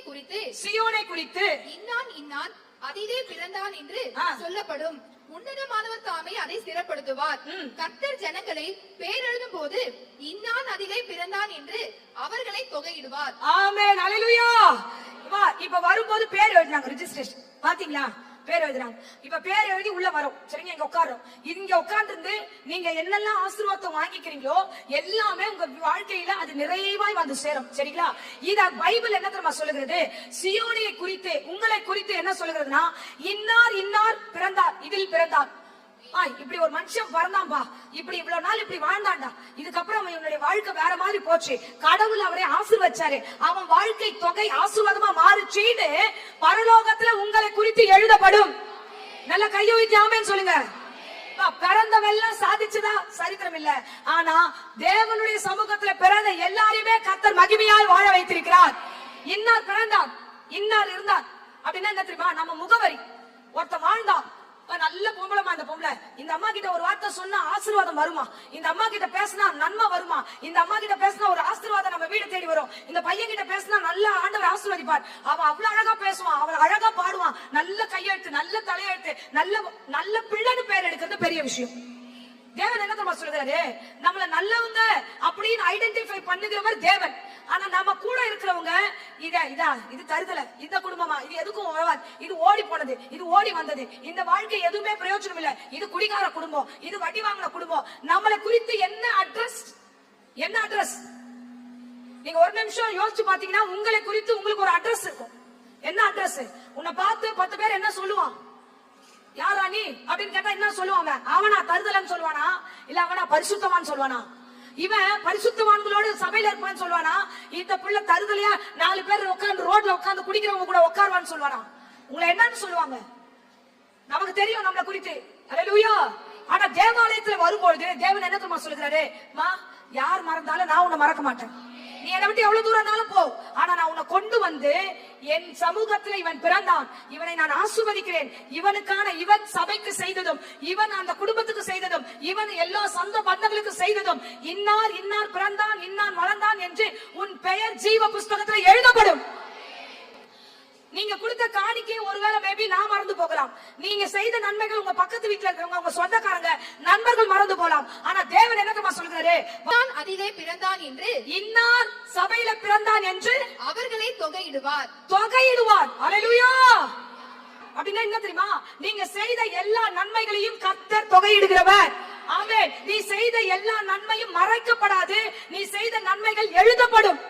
குறித்து இன்னான் இன்னான் அதிலே பிறந்தான் என்று சொல்லப்படும். உன்னதமானவர் தாமே அதை ஸ்திரப்படுத்துவார். கர்த்தர் ஜனங்களை பேரெழுதும் போது இன்னான் அதிலே பிறந்தான் என்று அவர்களை தொகையிடுவார். ஆமென், அல்லேலூயா. இப்ப வரும்போது பேர் எழுதினாங்க, ரெஜிஸ்ட்ரேஷன் பாத்தீங்களா? பேர் எழுதுறாங்க. இப்ப பேர் எழுதி உள்ள வரும். சரிங்க, இங்க உட்காரோம். இங்க உட்கார்ந்து நீங்க என்னெல்லாம் ஆசீர்வாதம் வாங்கிக்கிறீங்களோ எல்லாமே உங்க வாழ்க்கையில அது நிறைவாய் வந்து சேரும். சரிங்களா? இத பைபிள் என்ன தெரியுமா சொல்லுகிறது? சியோனியை குறித்து, உங்களை குறித்து என்ன சொல்லுகிறதுனா, இன்னார் இன்னார் பிறந்தார், இதில் பிறந்தார். இப்படி ஒரு மனுஷன் பிறந்தான்பா, இப்படி இவ்வளவு நாள் இப்படி வாழ்ந்தாண்டா, இதுக்கப்புறம் இவனுடைய வாழ்க்கை வேற மாதிரி போச்சு, கடவுள் அவரை ஆசீர்வதிச்சாரு, அவன் வாழ்க்கை தொகை ஆசீர்வாதமா மாறுச்சின்னு பரலோகத்துல உங்களை குறித்து எழுதப்படும். நல்ல கையை வைத்து ஆமென் சொல்லுங்க. பிறந்தவெல்லாம் சாதிச்சதா சரித்திரம் இல்ல, ஆனா தேவனுடைய சமூகத்துல பிறந்த எல்லாரையுமே கர்த்தர் மகிமையால் வாழ வைத்திருக்கிறார். இன்னார் பிறந்தார், இன்னார் இருந்தார் அப்படின்னா என்ன தெரியுமா? நம்ம முகவரி. ஒருத்த வாழ்ந்தான், நல்ல பொம்பளமா, இந்த பொம்பளை இந்த அம்மா கிட்ட ஒரு வார்த்தை சொன்னா ஆசீர்வாதம் வருமா, இந்த அம்மா கிட்ட பேசினா நன்மை வருமா, இந்த அம்மா கிட்ட பேசினா ஒரு ஆசீர்வாதம் நம்ம வீடு தேடி வரும், இந்த பையன் கிட்ட பேசினா நல்ல ஆண்டவர் ஆசீர்வதிப்பார், அவன் அவ்வளவு அழகா பேசுவான், அவன் அழகா பாடுவான், நல்ல கையெழுத்து, நல்ல தலையெழுத்து, நல்ல நல்ல பிள்ளைன்னு பேர் எடுக்கிறது பெரிய விஷயம். தேவன் என்ன தெரியுமா சொல்றாரு? நம்மள நல்லவங்க அப்படின்னு ஐடென்டிஃபை பண்ணுகிறவர் தேவன். ஆனா நம்ம கூட இருக்கிறவங்க இது தருதல, இந்த குடும்பமா, இது எதுக்கும் உழவாது, இது ஓடி போனது, இது ஓடி வந்தது, இந்த வாழ்க்கை எதுவுமே பிரயோஜனம் இல்ல, இது குடிகார குடும்பம், இது வட்டி வாங்கின குடும்பம். நம்மளை குறித்து என்ன அட்ரஸ்? என்ன அட்ரஸ்? நீங்க ஒரு நிமிஷம் யோசிச்சு பாத்தீங்கன்னா உங்களை குறித்து உங்களுக்கு ஒரு அட்ரஸ் இருக்கும். என்ன அட்ரஸ்? உன்னை பார்த்து 10 பேர் என்ன சொல்லுவான்? யாரா நீ அப்படின்னு கேட்டா என்ன சொல்லுவாங்க? அவனா தருதலன்னு சொல்லுவானா, இல்ல அவனா பரிசுத்தவான் சொல்லுவானா? இவன் பரிசுத்தவான்களோடு சபையில இருப்பான்னு சொல்லுவானா, இந்த பிள்ளை தருதலையா 4 பேர் உட்கார்ந்து ரோட்ல உட்கார்ந்து குடிக்கிறவங்க கூட உட்காருவான்னு சொல்லுவானா? உங்களை என்னன்னு சொல்லுவாங்க? நமக்கு தெரியும் நம்மளை குறித்து. அல்லேலூயா. ஆனா தேவாலயத்துல வரும்பொழுது தேவன் என்ன தெரியுமா சொல்லுகிறாரு? மா, யார் மறந்தாலும் நான் உன்னை மறக்க மாட்டேன், நீ என்னை விட்டு எவ்வளவு தூரம்னாலும் போ, ஆனா நான் உன்னை கொண்டு வந்து என் சமூகத்துல இவன் பிறந்தான், இவனை நான் ஆசீர்வதிக்கிறேன், இவனுக்கான இவன் சபைக்கு செய்ததும், இவன் அந்த குடும்பத்துக்கு செய்ததும், இவன் எல்லா சொந்த பந்தங்களுக்கு செய்ததும், இன்னார் இன்னார் பிறந்தான், இன்னார் வளர்ந்தான் என்று உன் பெயர் ஜீவ புஸ்தகத்தில் எழுதப்படும். நீங்க கொடுத்த காணிக்கை ஒருவேளை மேபி நான் மறந்து போகலாம், நீங்க செய்த நன்மைகள் உங்க பக்கத்து வீட்டுல இருக்கிறவங்க, உங்க சொந்தக்காரங்க, நண்பர்கள் மறந்து போகலாம். ஆனா தேவன் என்ன சொல்றாரு? நான் அதிலே பிறந்தான் என்று, இன்னார் சபையில பிறந்தான் என்று அவர்களை தொகையிடுவார். தொகையிடுவார். அல்லேலூயா. அப்படின்னா என்ன தெரியுமா? நீங்க செய்த எல்லா நன்மைகளையும் கர்த்தர் தொகையிடுகிறவர். ஆமென். நீ செய்த எல்லா நன்மையும் மறைக்கப்படாது, நீ செய்த நன்மைகள் எழுதப்படும்.